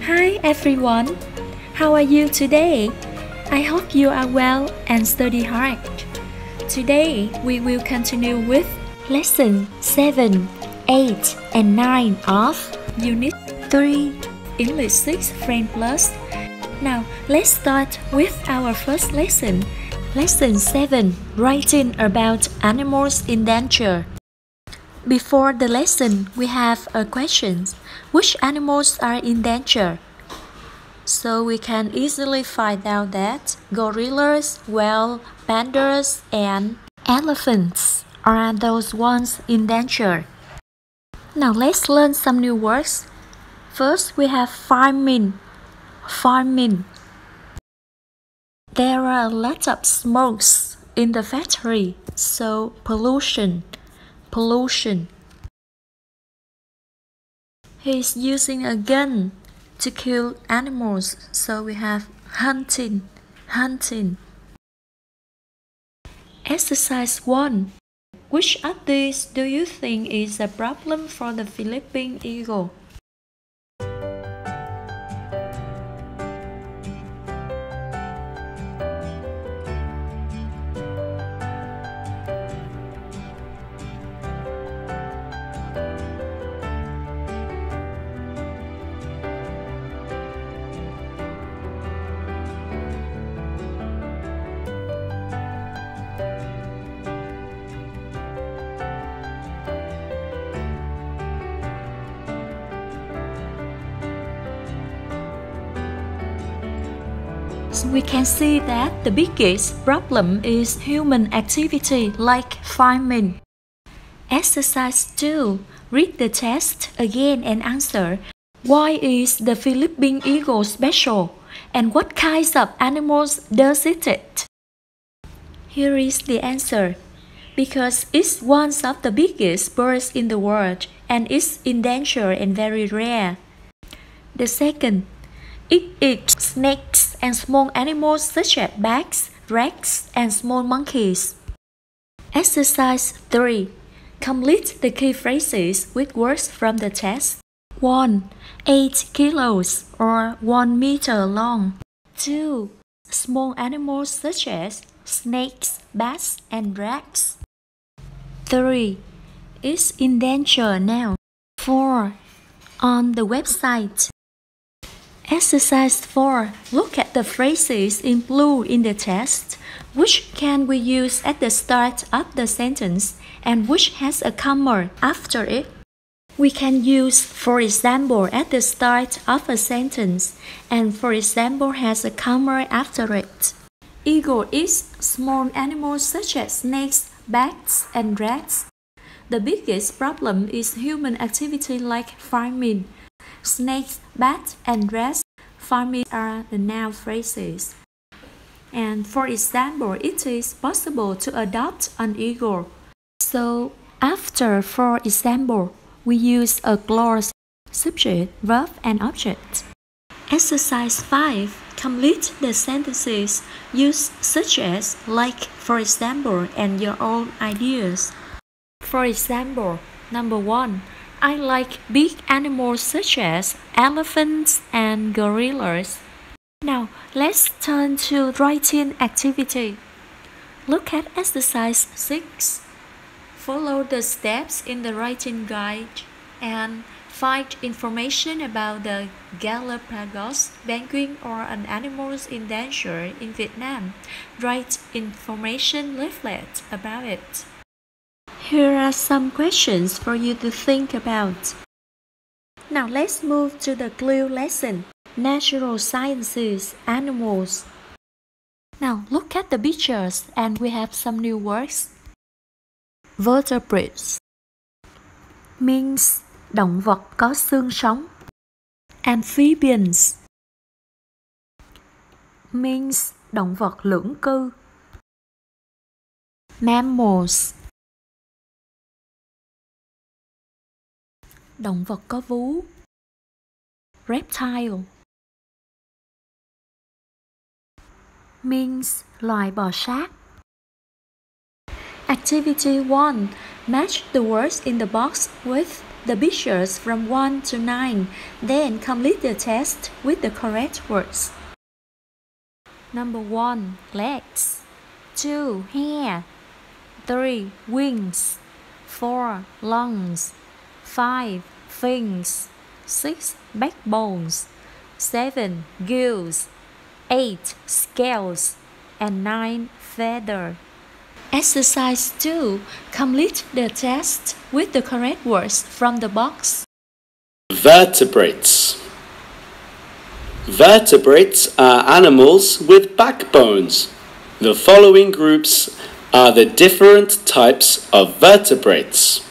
Hi everyone, how are you today? I hope you are well and study hard. Today we will continue with lesson 7, 8 and 9 of Unit 3, English 6 Friend Plus. Now let's start with our first lesson. Lesson 7, writing about animals in danger. Before the lesson, we have a question. Which animals are in danger? So we can easily find out that gorillas, whales, pandas, and elephants are those ones in danger. Now let's learn some new words. First, we have farming. Farming. There are a lot of smokes in the factory, so pollution. Pollution. He's using a gun to kill animals, so we have hunting. Hunting. Exercise 1. Which of these do you think is a problem for the Philippine eagle? We can see that the biggest problem is human activity like farming. Exercise 2. Read the text again and answer. Why is the Philippine eagle special? And what kinds of animals does it eat? Here is the answer. Because it's one of the biggest birds in the world and it's in danger and very rare. The second. It eats snakes and small animals such as bats, rats, and small monkeys. Exercise 3. Complete the key phrases with words from the text. 1. 8 kilos or 1 meter long. 2. Small animals such as snakes, bats, and rats. 3. It's in danger now. 4. On the website. Exercise 4. Look at the phrases in blue in the text. Which can we use at the start of the sentence and which has a comma after it? We can use for example at the start of a sentence and for example has a comma after it. Eagle eats small animals such as snakes, bats, and rats. The biggest problem is human activity like farming. Snakes, bats, and rats, farming are the noun phrases. And for example, it is possible to adopt an eagle. So after for example, we use a clause, subject, verb, and object. Exercise 5. Complete the sentences. Use such as, like, for example, and your own ideas. For example, number 1. I like big animals such as elephants and gorillas. Now, let's turn to writing activity. Look at exercise 6. Follow the steps in the writing guide and find information about the Galapagos penguin or an animals in danger in Vietnam. Write information leaflet about it. Here are some questions for you to think about. Now let's move to the CLIL lesson. Natural sciences, animals. Now look at the pictures and we have some new words. Vertebrates means động vật có xương sống. Amphibians means động vật lưỡng cư. Mammals động vật có vú. Reptile means loài bò sát. Activity 1. Match the words in the box with the pictures from 1 to 9, then complete the test with the correct words. Number 1. Legs. 2. Hair. 3. Wings. 4. Lungs. 5. Fins. 6. Backbones. 7. Gills. 8. Scales. And 9. Feather. Exercise 2. Complete the test with the correct words from the box. Vertebrates. Vertebrates are animals with backbones. The following groups are the different types of vertebrates.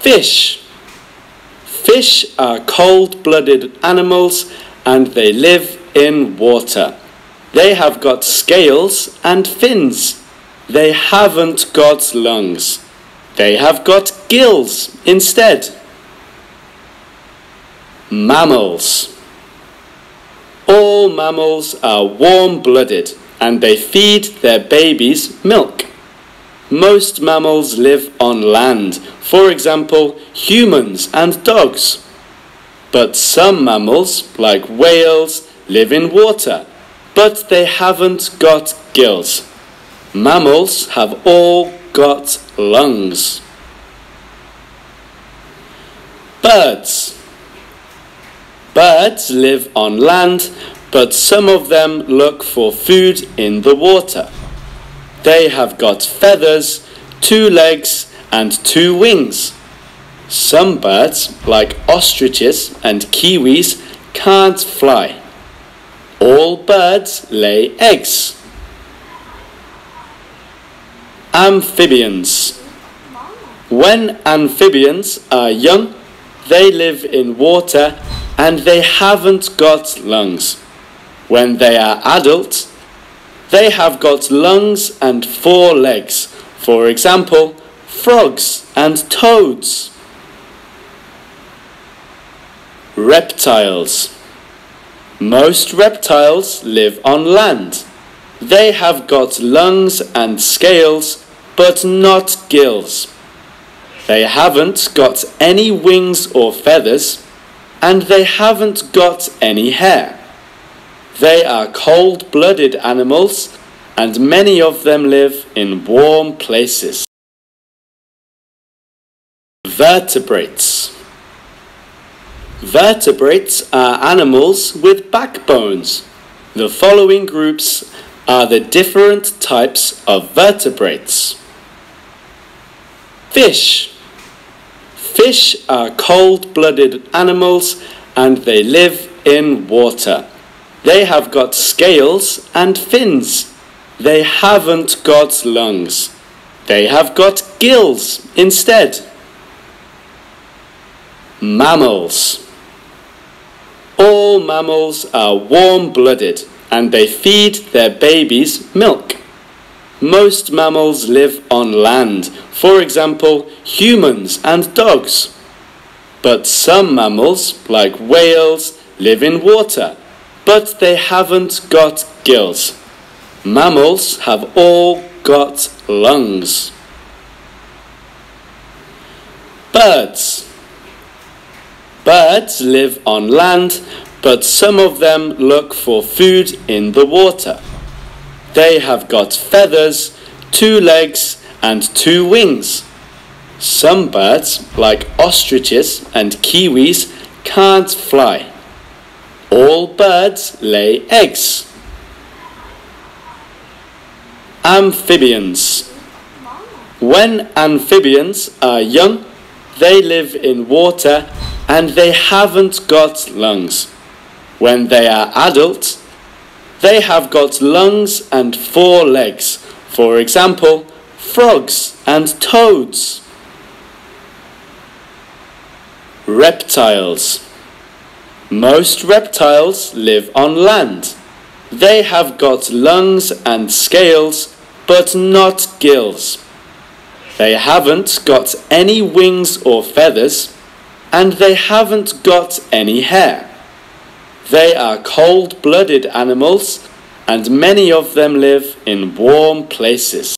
Fish. Fish are cold-blooded animals and they live in water. They have got scales and fins. They haven't got lungs. They have got gills instead. Mammals. All mammals are warm-blooded and they feed their babies milk. Most mammals live on land, for example, humans and dogs. But some mammals, like whales, live in water, but they haven't got gills. Mammals have all got lungs. Birds. Birds live on land, but some of them look for food in the water. They have got feathers, 2 legs, and 2 wings. Some birds, like ostriches and kiwis, can't fly. All birds lay eggs. Amphibians. When amphibians are young, they live in water and they haven't got lungs. When they are adult, they have got lungs and 4 legs. For example, frogs and toads. Reptiles. Most reptiles live on land. They have got lungs and scales, but not gills. They haven't got any wings or feathers, and they haven't got any hair. They are cold-blooded animals, and many of them live in warm places. Vertebrates. Vertebrates are animals with backbones. The following groups are the different types of vertebrates. Fish. Fish are cold-blooded animals and they live in water. They have got scales and fins. They haven't got lungs. They have got gills instead. Mammals. All mammals are warm-blooded and they feed their babies milk. Most mammals live on land, for example, humans and dogs. But some mammals, like whales, live in water, but they haven't got gills. Mammals have all got lungs. Birds. Birds live on land, but some of them look for food in the water. They have got feathers, 2 legs, and 2 wings. Some birds, like ostriches and kiwis, can't fly. All birds lay eggs. Amphibians. When amphibians are young, they live in water and they haven't got lungs. When they are adult, they have got lungs and 4 legs. For example, frogs and toads. Reptiles. Most reptiles live on land. They have got lungs and scales, but not gills. They haven't got any wings or feathers, and they haven't got any hair. They are cold-blooded animals, and many of them live in warm places.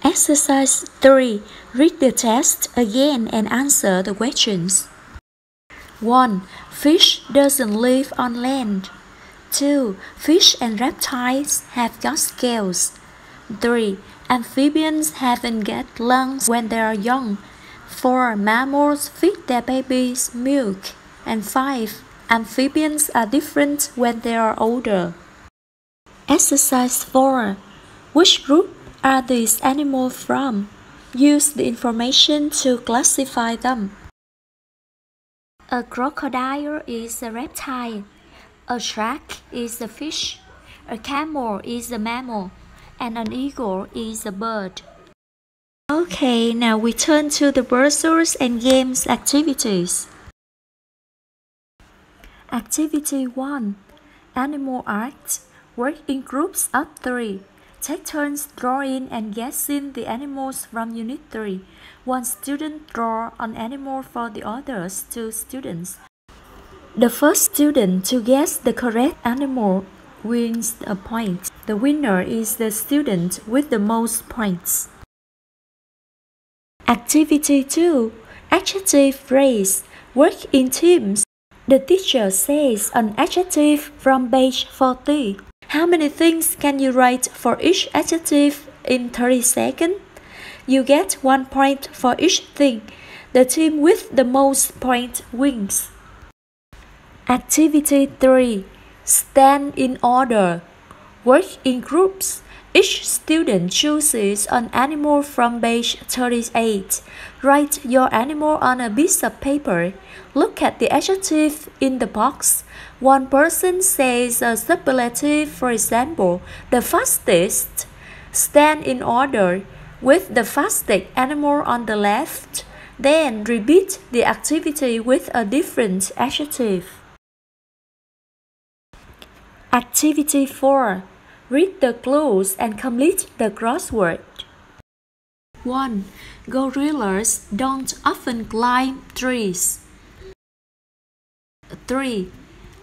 Exercise 3. Read the text again and answer the questions. 1. Fish doesn't live on land. 2. Fish and reptiles have got scales. 3. Amphibians haven't got lungs when they are young. 4. Mammals feed their babies milk. And 5. Amphibians are different when they are older. Exercise 4. Which group are these animals from? Use the information to classify them. A crocodile is a reptile. A shark is a fish. A camel is a mammal. And an eagle is a bird. Okay, now we turn to the puzzles and games activities. Activity 1. Animal art. Work in groups of 3. Take turns drawing and guessing the animals from Unit 3. One student draw an animal for the others 2 students. The first student to guess the correct animal wins a point. The winner is the student with the most points. Activity 2. Adjective phrase. Work in teams. The teacher says an adjective from page 40. How many things can you write for each adjective in 30 seconds? You get 1 point for each thing. The team with the most points wins. Activity 3. Stand in order. Work in groups. Each student chooses an animal from page 38. Write your animal on a piece of paper. Look at the adjective in the box. One person says a superlative, for example, the fastest. Stand in order with the fastest animal on the left. Then repeat the activity with a different adjective. Activity 4. Read the clues and complete the crossword. 1. Gorillas don't often climb trees. 3.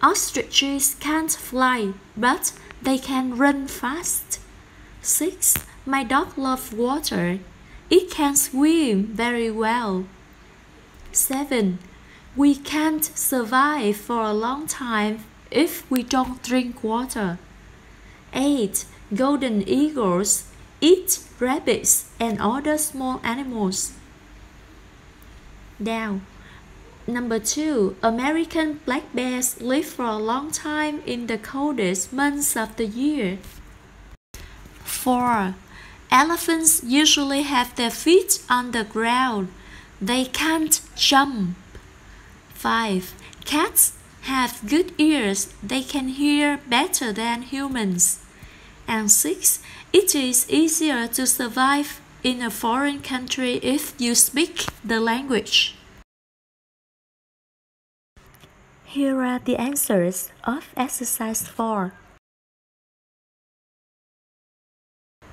Ostriches can't fly, but they can run fast. 6. My dog loves water. It can swim very well. 7. We can't survive for a long time if we don't drink water. 8. Golden eagles eat rabbits and other small animals. Now, number 2. American black bears live for a long time in the coldest months of the year. 4. Elephants usually have their feet on the ground. They can't jump. 5. Cats have good ears. They can hear better than humans. And 6. It is easier to survive in a foreign country if you speak the language. Here are the answers of exercise 4.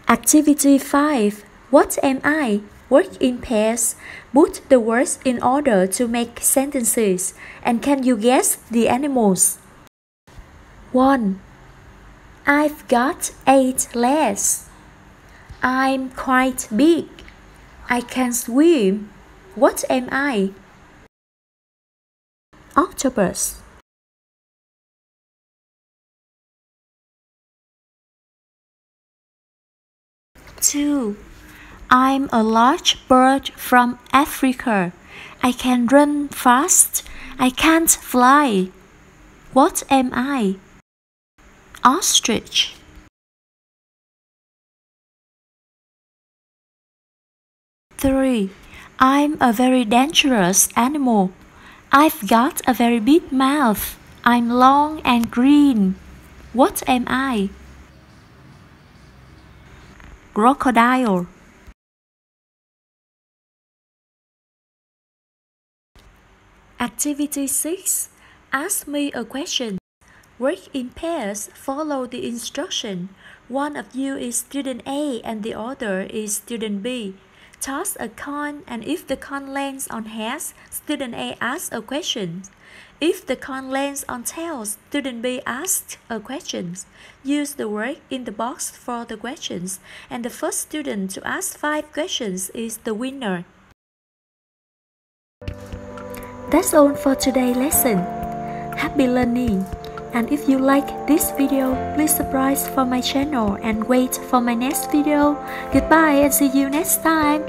Activity 5. What am I? Work in pairs. Put the words in order to make sentences. And can you guess the animals? 1. I've got 8 legs. I'm quite big. I can swim. What am I? Octopus. 2. I'm a large bird from Africa. I can run fast. I can't fly. What am I? Ostrich. 3. I'm a very dangerous animal. I've got a very big mouth. I'm long and green. What am I? Crocodile. Activity 6. Ask me a question. Work in pairs. Follow the instruction. One of you is student A and the other is student B. Toss a coin, and if the coin lands on heads, student A asks a question. If the coin lands on tails, student B asked a question. Use the word in the box for the questions, and the first student to ask 5 questions is the winner. That's all for today's lesson. Happy learning! And if you like this video, please subscribe for my channel and wait for my next video. Goodbye and see you next time!